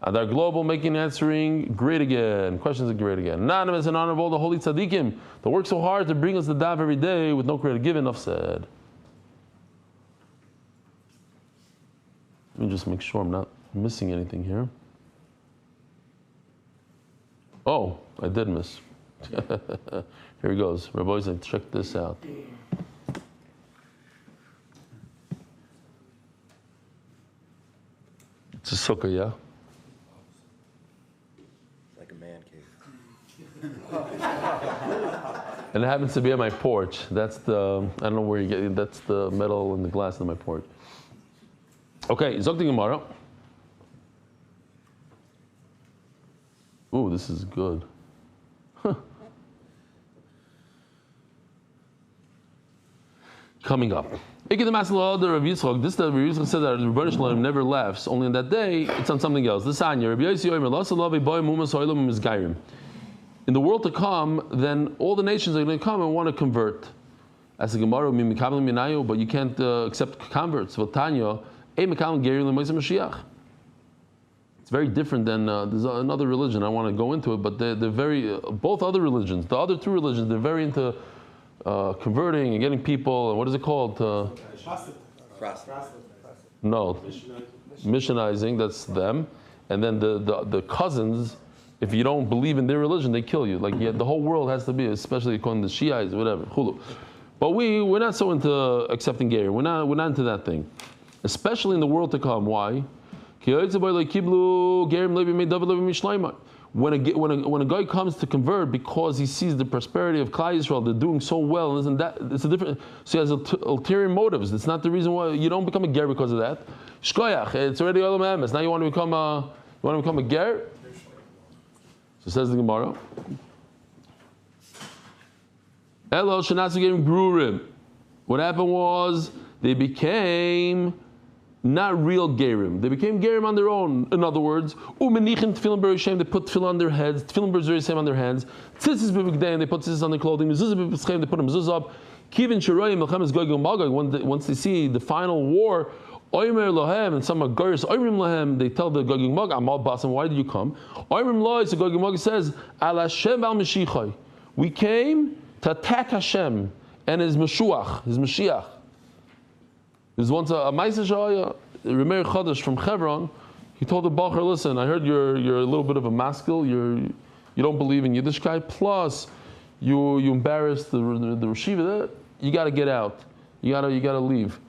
Speaker 1: Adar Global making answering great again. Questions are great again. Anonymous in honor of all the holy tzaddikim that work so hard to bring us the daf every day with no credit given. Enough said. Let me just make sure I'm not missing anything here. Oh, I did miss. Here he goes. Rabbi Isaac, check this out. It's a sukkah, yeah?
Speaker 6: It's like a man cave.
Speaker 1: And it happens to be on my porch. That's the, I don't know where you get it, that's the metal and the glass on my porch. Okay, Zok the Gemara. Ooh, this is good. Coming up. This the Rav Yitzchak said that Refuah Shleima never laughs. Only on that day, it's on something else. This Anya. In the world to come, then all the nations are going to come and want to convert. As the Gemara, but you can't accept converts. It's very different than there's another religion. I want to go into it, but they're very both other religions. The other two religions, they're very into converting and getting people, and what is it called? No, missionizing. That's them. And then the cousins, if you don't believe in their religion, they kill you. Like the whole world has to be, especially according to the Shiites, whatever. Hulu. But we're not so into accepting Gerim. We're not into that thing, especially in the world to come. Why? When a guy comes to convert because he sees the prosperity of Klal Yisrael, they're doing so well, and that it's a different. So he has ulterior motives. It's not the reason why you don't become a ger because of that. Shkoyach, it's already Olam Emes. Now you want to become a ger. So says the Gemara. Elo shenasu gerim grurim. What happened was they became not real gerim. They became gerim on their own. In other words, umenichin tefillin b'rishem, they put tefillin on their heads, tefillin b'rishem on their hands, tzitzis b'vigdein, they put tzitzis on their clothing, mezuzah b'pischem, they put a mezuzah up, kivin shirayim melchemes gog magog, once they see the final war, oimer lohem, and some are goyers oimrim lohem, they tell the gog magog, amal basim, why did you come? Oimrim loy, so gog magog says, al Hashem al Mashiachai, we came to attack Hashem and his Mashiach. There's once a Ma'aser Shaya, Remeir Chodesh from Hebron. He told the Bacher, listen, I heard you're a little bit of a maskil. You don't believe in Yiddishkeit. Plus, you embarrassed the Rashiva. You got to get out. You got to leave.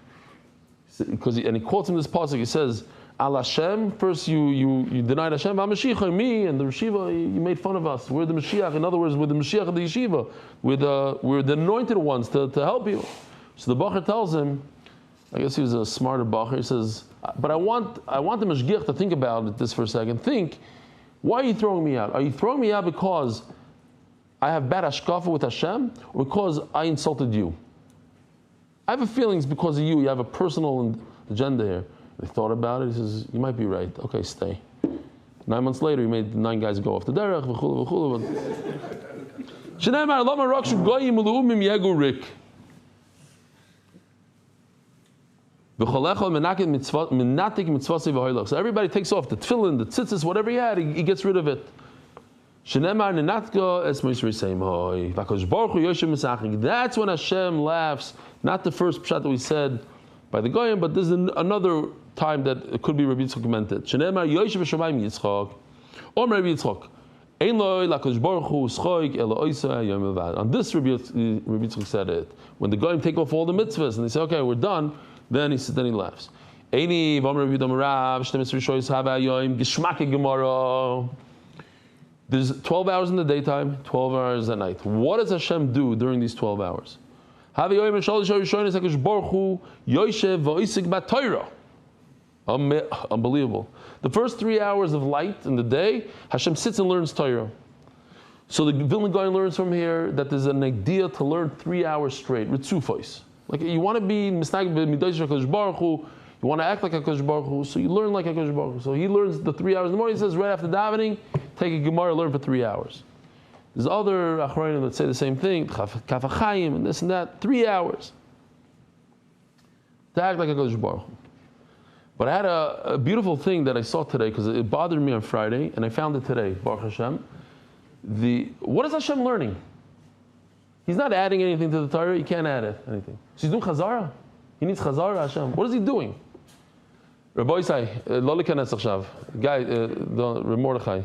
Speaker 1: And he quotes him this pasuk. He says, Al Hashem. First, you denied Hashem. Al Mashiach, me and the Rashiva. You made fun of us. We're the Mashiach. In other words, we're the Mashiach of the yeshiva. We're the anointed ones to help you. So the Bacher tells him, I guess he was a smarter bacher. He says, but I want the mashgiach to think about this for a second. Think, why are you throwing me out? Are you throwing me out because I have bad hashkafa with Hashem, or because I insulted you? I have a feeling it's because of you. You have a personal agenda here. They thought about it. He says, you might be right. Okay, stay. 9 months later, he made 9 guys go off the derech. Shneimar lama rakshu goyim uluumim yegu rik. So everybody takes off the tefillin, the tzitzis, whatever he had, he gets rid of it. That's when Hashem laughs. Not the first pshat that we said by the goyim, but there's another time that it could be Rabbi Yitzchak commented. On this, Rabbi Yitzchak said it. When the goyim take off all the mitzvahs and they say, okay, we're done, then he laughs. There's 12 hours in the daytime, 12 hours at night. What does Hashem do during these 12 hours? Unbelievable. The first 3 hours of light in the day, Hashem sits and learns Torah. So the Vilna Gaon learns from here that there's an idea to learn 3 hours straight, ritzufos. Like you want to be misnag b'midosh HaKadosh Baruch Hu, you want to act like HaKadosh Baruch Hu, so you learn like HaKadosh Baruch Hu. So he learns the 3 hours in the morning. He says right after davening, take a Gemara, learn for 3 hours. There's other achronim that say the same thing, kafachayim and this and that, 3 hours to act like HaKadosh Baruch Hu. But I had a beautiful thing that I saw today because it bothered me on Friday, and I found it today. Baruch Hashem. What is Hashem learning? He's not adding anything to the Torah. He can't add anything. So he's doing chazara. He needs chazara, Hashem. What is he doing? Rabbi Isai, lo lekanetz achshav. Guy, Mordechai.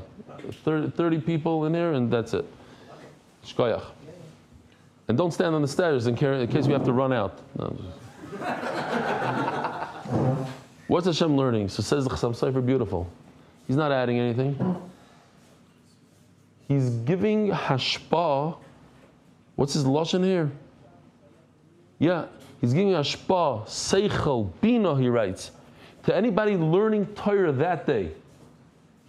Speaker 1: 30 people in here, and that's it. Shkoyach. And don't stand on the stairs in case we have to run out. No. What's Hashem learning? So says the Chassam Sofer, beautiful. He's not adding anything. He's giving hashpah. What's his lashon here? Yeah, he's giving hashpah, seichel, bina, he writes, to anybody learning Torah that day.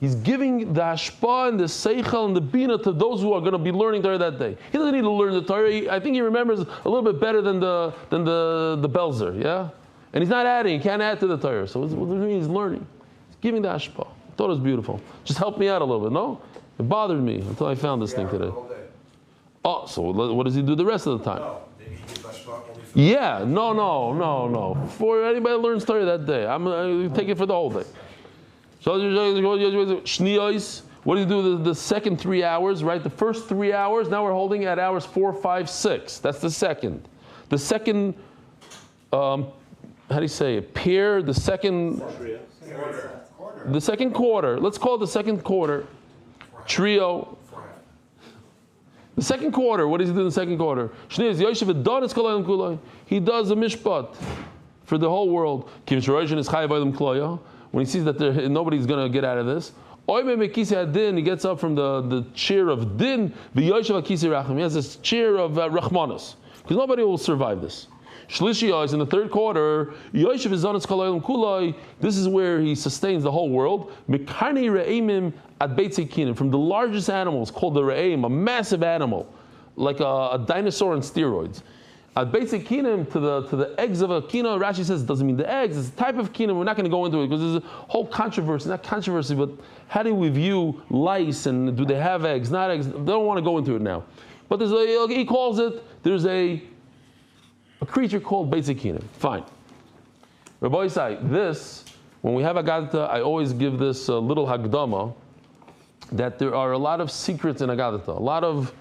Speaker 1: He's giving the hashpah and the seichel and the bina to those who are going to be learning Torah that day. He doesn't need to learn the Torah. I think he remembers a little bit better than the Belzer, yeah? And he's not adding, he can't add to the Torah. So what does it mean? He's learning. He's giving the hashpah. I thought it was beautiful. Just help me out a little bit, no? It bothered me until I found this thing today. Oh, so what does he do the rest of the time? Yeah, no. For anybody that learns Torah that day, I take it for the whole day. So, shniyos, what do you do the second 3 hours, right? The first 3 hours, now we're holding at hours 4, 5, 6. That's the second. The second, how do you say it? Pair, the second quarter. Let's call it the second quarter. Trio. The second quarter, what does he do in the second quarter? He does a mishpat for the whole world. When he sees that nobody's going to get out of this. He gets up from the chair of din. He has this chair of rachmanos. Because nobody will survive this. Shlishi in the third quarter, this is where he sustains the whole world. From the largest animals called the re'im, a massive animal, like a dinosaur on steroids. At Beitzei Kinim to the eggs of a kina, Rashi says it doesn't mean the eggs, it's a type of kina. We're not going to go into it because there's a whole controversy, not controversy, but how do we view lice and do they have eggs, not eggs? They don't want to go into it now. But he calls it, there's a creature called Beitzei Kinim. Fine. Rabbi Isai, this, when we have Agadata, I always give this little Hagdama that there are a lot of secrets in Agadata, a lot of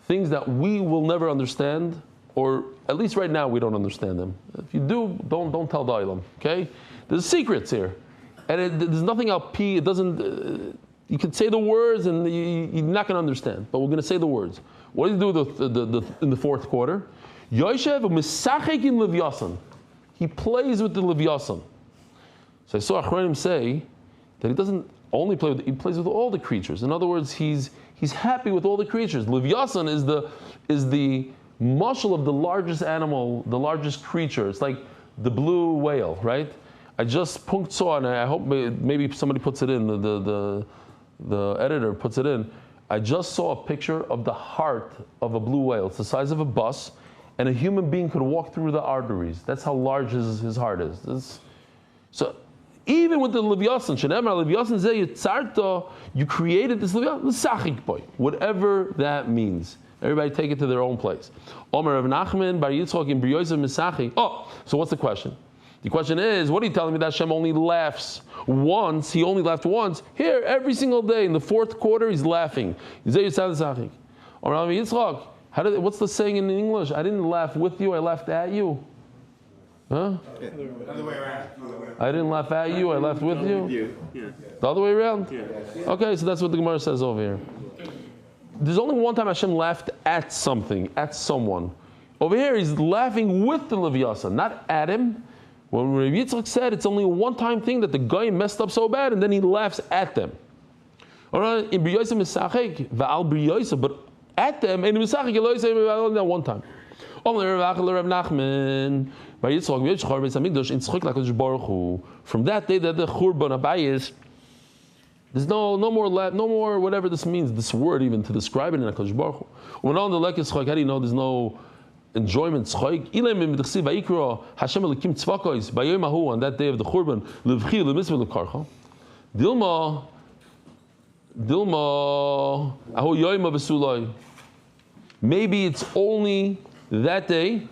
Speaker 1: things that we will never understand, or at least right now we don't understand them. If you do, don't tell the Olam, okay? There's secrets here. And there's nothing I'll pee, it doesn't, you can say the words and you're not going to understand, but we're going to say the words. What do you do in the fourth quarter? Yoshev misachek in Levyasan. He plays with the Levyasan. So I saw Achronim say that he doesn't only play with, he plays with all the creatures. In other words, he's happy with all the creatures. Levyasan is the mashal of the largest animal, the largest creature. It's like the blue whale, right? I just saw, and I hope maybe somebody puts it in, the editor puts it in. I just saw a picture of the heart of a blue whale. It's the size of a bus. And a human being could walk through the arteries. That's how large his heart is. So Even with the Levyasan, Shenemar Levyasan Zeh Yitzarta, you created this Levyasan, L'sachik boy, whatever that means. Everybody take it to their own place. Omer Rav Nachman Bar Yitzchok in B'Yoyzev Mesachik. Oh, so what's the question? The question is, what are you telling me that Hashem only laughs once? He only laughed once. Here, every single day, in the fourth quarter, he's laughing. Zeh Yitzarta. Omer Rav Yitzchok, what's the saying in English? I didn't laugh with you, I laughed at you. Huh?
Speaker 3: Other way around.
Speaker 1: I didn't laugh at you, I laughed with you?
Speaker 2: Yeah.
Speaker 1: The other way around?
Speaker 2: Yeah.
Speaker 1: Okay, so that's what the Gemara says over here. There's only one time Hashem laughed at something, at someone. Over here, he's laughing with the Levyasan, not at him. When Rav Yitzchak said it's only a one-time thing that the guy messed up so bad, and then he laughs at them. All right, in B'Yoyzev Mesachek, Va'al B'Yoyzev, but at them, and in Mesachek, you only say that one time. From that day that the Churban Abayis, there's no more whatever this means, this word even to describe it in HaKadosh Baruch Hu. When on the Lekes Chag, how do you know there's no enjoyment? Chag Ilem im B'Chsiv Vayikra Hashem Elikim Tzvakos Bayom Hahu, on that day of the Churban Levchi Lemitzvah Lekarcha Dilma Ahu Yoyma V'Sulai. Maybe it's only that day.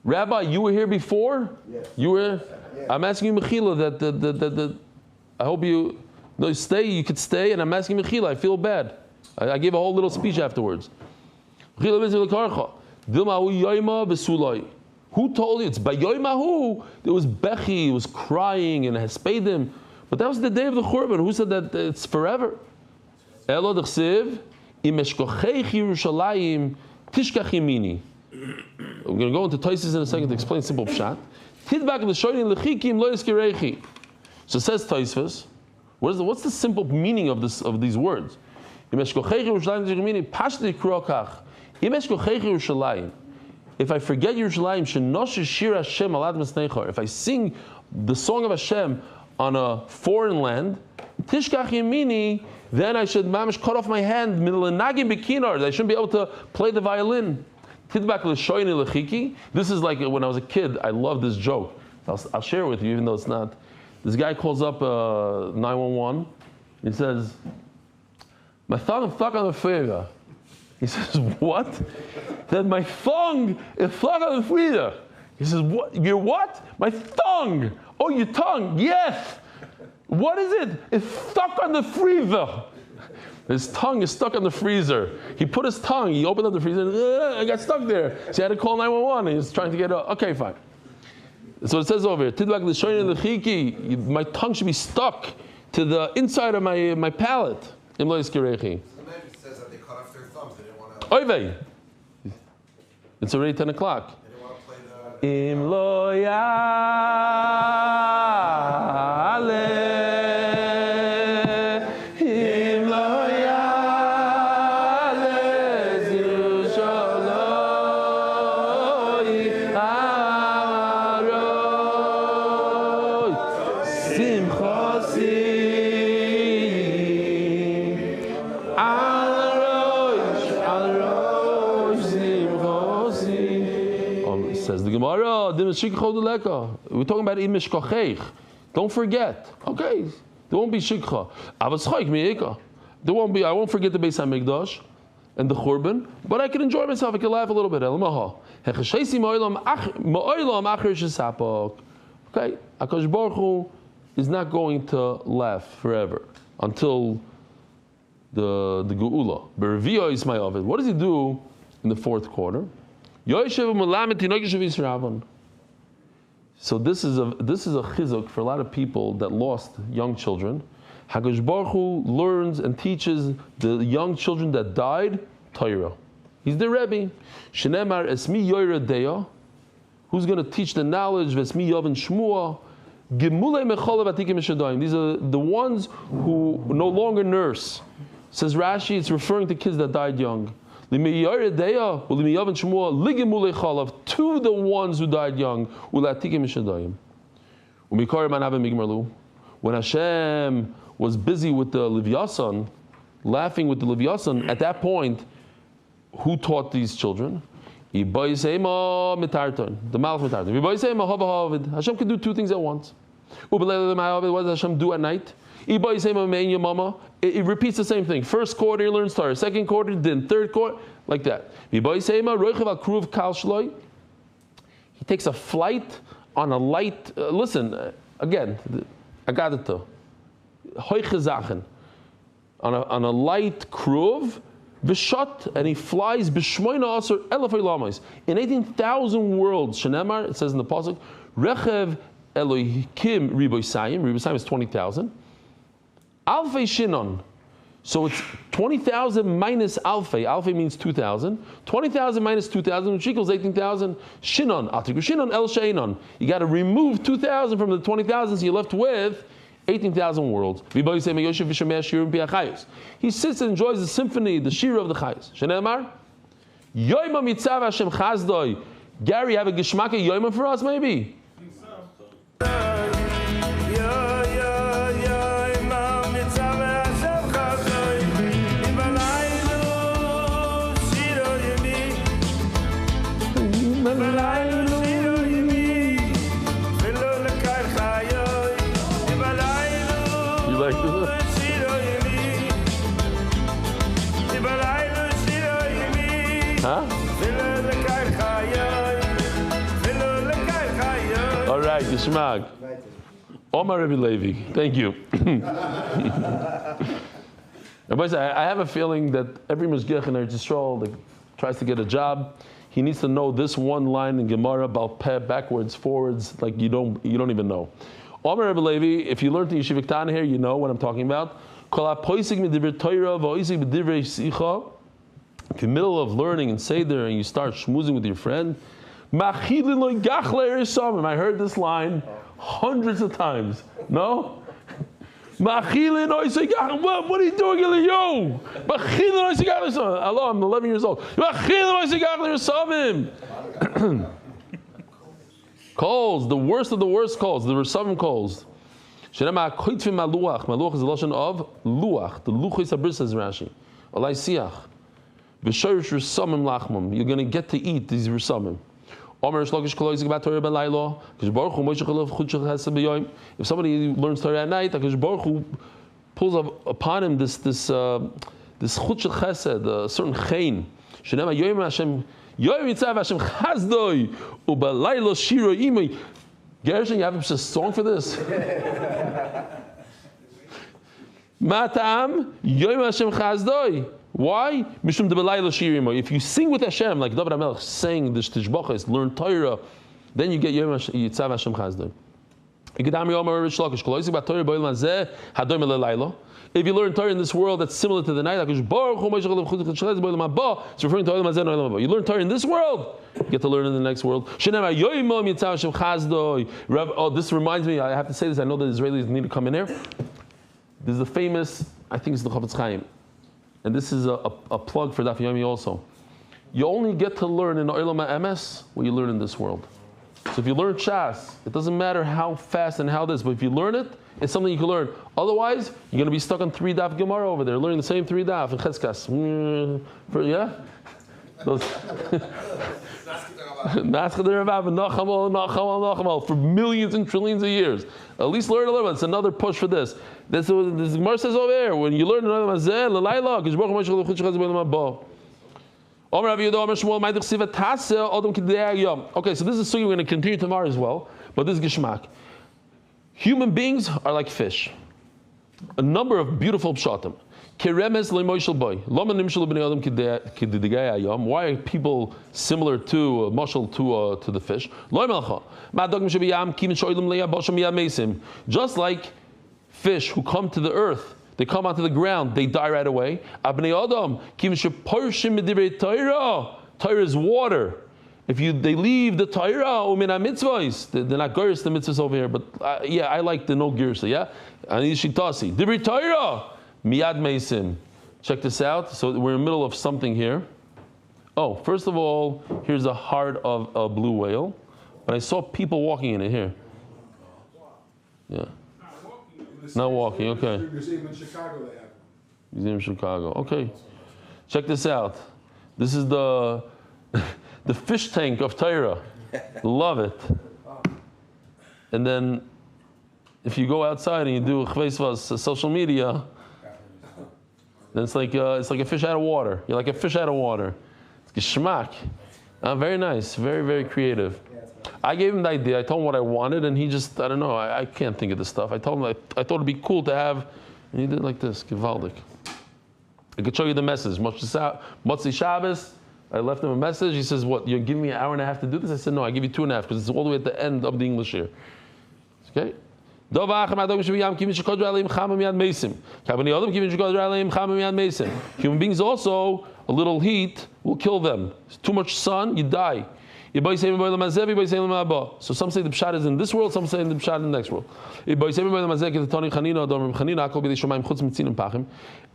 Speaker 1: Rabbi, you were here before?
Speaker 6: Yes.
Speaker 1: You were? Yes. I'm asking you, Mechila, that I hope you could stay, and I'm asking Mechila, I feel bad. I gave a whole little speech afterwards. Who told you it's Bayoimahu? There was Bechi, it was crying and Hespedim. But that was the day of the Churban. Who said that it's forever? Elo d'chsiv, im eshkocheich Yerushalayim, tishkach yemini. We're going to go into Taisis in a second to explain simple pshat. Tidbak l'shoyin lechikim lo yizkirechi. So says Taisvis, what's the simple meaning of these words? Im eshkocheich Yerushalayim tishkach yemini, pashti krokach. Im eshkocheich Yerushalayim. If I forget Yerushalayim, shenosh shir Hashem alad mesneichar. If I sing the song of Hashem on a foreign land, tishkach yemini, then I should mamish cut off my hand. Milenagim bekinar. I shouldn't be able to play the violin. This is like when I was a kid, I loved this joke. I'll share it with you, even though it's not. This guy calls up 911. He says, my thumb is stuck on the freezer. He says, what? He said, my thumb is stuck on the freezer. He says, what? Your what? My tongue. Oh, your tongue. Yes. What is it? It's stuck on the freezer. His tongue is stuck on the freezer. He put his tongue, he opened up the freezer, and I got stuck there. So he had to call 911, and he's trying to get out. Okay, fine. So it says over here, my tongue should be stuck to the inside of my palate.
Speaker 3: The man says that they cut off their thumbs, they didn't want to...
Speaker 1: Oy it's already 10 o'clock.
Speaker 3: They didn't want to play the...
Speaker 1: Im lo ya'aleh. Says the Gemara, we're talking about imish kocheich. Don't forget. Okay, there won't be shikha. I won't forget the Beis HaMikdash and the Churban, but I can enjoy myself. I can laugh a little bit. Okay, HaKadosh Baruch Hu is not going to laugh forever until the Geula. What does he do in the fourth quarter? So this is a chizuk for a lot of people that lost young children. HaKadosh Baruch Hu learns and teaches the young children that died Torah. He's the Rebbe. Shenemar esmi yoyra deya. Who's going to teach the knowledge? Vesmi yovin shmua. Gemulei mecholav atikim mishadayim. These are the ones who no longer nurse. Says Rashi, it's referring to kids that died young. To the ones who died young. When Hashem was busy with the Levyasan, laughing with the Levyasan, at that point, who taught these children? The Malach Mitartan. Hashem can do two things at once. What does Hashem do at night? It repeats the same thing. First quarter he learns Torah, second quarter, then third quarter, like that. He takes a flight on a light. Listen, again, I got it though. On a light kruv, v'shot, and he flies b'shmoina asur elef ilamis in 18,000 worlds. Shenemar, it says in the pasuk, rechev Elohim riboisayim. Riboisayim is 20,000. Alfei shinon. So it's 20,000 minus alfei. Alfei means 2,000. 20,000 minus 2,000, which equals 18,000. Shinon. Atiku shinon el sheinon. You got to remove 2,000 from the 20,000, so you're left with 18,000 worlds. He sits and enjoys the symphony, the shira of the chayos. Shenemar, Yoima mitzav Hashem chazdoi. Gary, have a geshmaka Yoima for us, maybe? Huh? All right, Yishmag. Omar Rebbe Levi. Thank you. I have a feeling that every Mishgiach in Eretz Yisrael that tries to get a job, he needs to know this one line in Gemara about peh, backwards, forwards, like you don't even know. Omar Rebbe Levi, if you learned the Yeshiva Ktan here, you know what I'm talking about. If you're in the middle of learning and Seder and you start schmoozing with your friend, I heard this line hundreds of times. No? What are you doing, yo? Hello, I'm 11 years old. Calls, the worst of the worst calls, the Resavim calls. Maluach is the lashon of luach. The luchis abris says Rashi. Olai siach. V'shorish Resamim lachmam. You're going to get to eat these Resamim. If somebody learns Torah at night, Hakadosh Baruch Hu pulls upon him this chut shel chesed, a certain chen. Shenema yoyim Hashem yitzav Hashem chazdoi ubalaylo shiro imay. Gershon, you have a song for this? Matam yoyim Hashem chazdoi. Why? Mishum de belaylo shirimo. If you sing with Hashem, like David HaMelech sang the tishbachos, learn Torah, then you get Yom Yitzav Hashem Chazdoi. If you learn Torah in this world that's similar to the night, it's referring to you learn Torah in this world, you get to learn in the next world. Oh, this reminds me, I have to say this, I know that Israelis need to come in here. There's a famous, I think it's the Chofetz Chaim. And this is a plug for Daf Yomi also. You only get to learn in Olam HaEmes what you learn in this world. So if you learn Shas, it doesn't matter how fast and how this, but if you learn it, it's something you can learn. Otherwise, you're going to be stuck on 3 Daf Gemara over there, learning the same 3 Daf in Cheskas. Yeah? For millions and trillions of years. At least learn a little bit. It's another push for this. This Gemara says over there, when you learn another mazeh, okay, so this is something we're going to continue tomorrow as well, but this is Geshmak. Human beings are like fish. A number of beautiful pshatim. Why are people similar to mashal to the fish? Just like fish who come to the earth, they come onto the ground, they die right away. Torah is water. If they leave the Torah, they're not gurus the mitzvahs over here, but I like the no gurus, yeah? Anishitasi. Dibri Torah. Miyad Meisim. Check this out. So we're in the middle of something here. Oh, first of all, here's the heart of a blue whale. But I saw people walking in it here. Yeah. Not walking, okay.
Speaker 3: Museum in Chicago they have.
Speaker 1: Museum in Chicago. Okay. Check this out. This is the fish tank of Torah. Love it. And then if you go outside and you do chveisvas social media, then it's like a fish out of water. You're like a fish out of water. It's geschmack. Very nice, very, very creative. I gave him the idea. I told him what I wanted, and he just, I don't know, I can't think of this stuff. I told him I thought it'd be cool to have, and he did like this, gewaldig. I could show you the message. Motzi Shabbos, I left him a message. He says, what, you're giving me an hour and a half to do this? I said, no, I give you 2.5 because it's all the way at the end of the English year. Okay? Human beings also, a little heat will kill them. It's too much sun, you die. So some say the pshat is in this world, some say the pshat in the next world.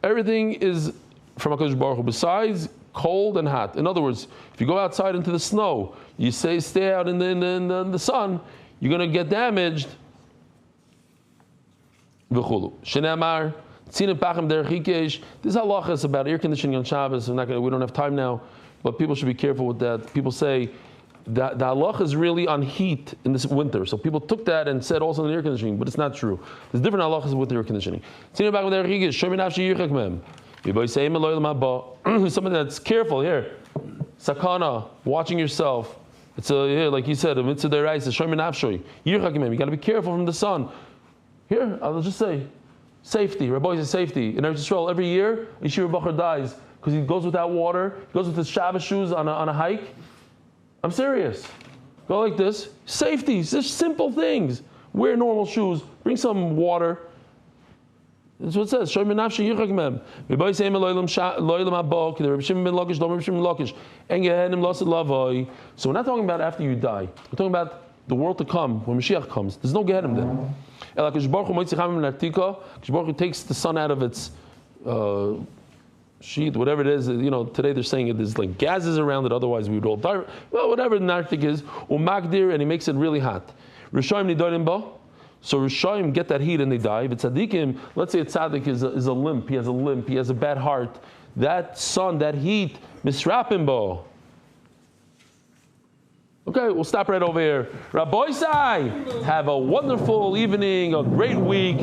Speaker 1: Everything is from HaKadosh Baruch Hu, besides cold and hot. In other words, if you go outside into the snow, you say stay out in the sun, you're going to get damaged. Shenamar, tzinin pachim derechikesh. This halacha is about air conditioning on Shabbos. We don't have time now, but people should be careful with that. People say that the halacha is really on heat in this winter. So people took that and said also in air conditioning, but it's not true. There's different halachas with air conditioning. Tzinin pachim derechikesh. Shomi nafshi yichak mem. Something that's careful here. Sakana, watching yourself. It's like you said, a mitzvah deraisa. Shomi nafshi yichak mem. You got to be careful from the sun. Here, I'll just say, safety. Rabbi says safety. In Eretz Yisrael, every year, Yeshiva Bacher dies because he goes without water, he goes with his Shabbos shoes on a hike. I'm serious. Go like this. Safety. It's just simple things. Wear normal shoes. Bring some water. That's what it says. So we're not talking about after you die. We're talking about the world to come, when Mashiach comes. There's no Gehenim then. Baruch Hu takes the sun out of its sheet, whatever it is. Today they're saying there's like gases around it, otherwise we would all die. Well, whatever the Arctic is, and he makes it really hot. So Rishonim get that heat and they die. But tzaddikim, let's say a tzaddik is a limp, he has a bad heart. That sun, that heat, misrapim bo. Okay, we'll stop right over here. Rabbi Sai, have a wonderful evening, a great week.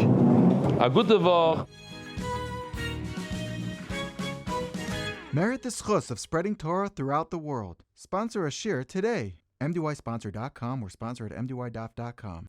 Speaker 1: A good Voch.
Speaker 5: Merit the schus of spreading Torah throughout the world. Sponsor a shir today. MDYsponsor.com or sponsor at MDYDaf.com.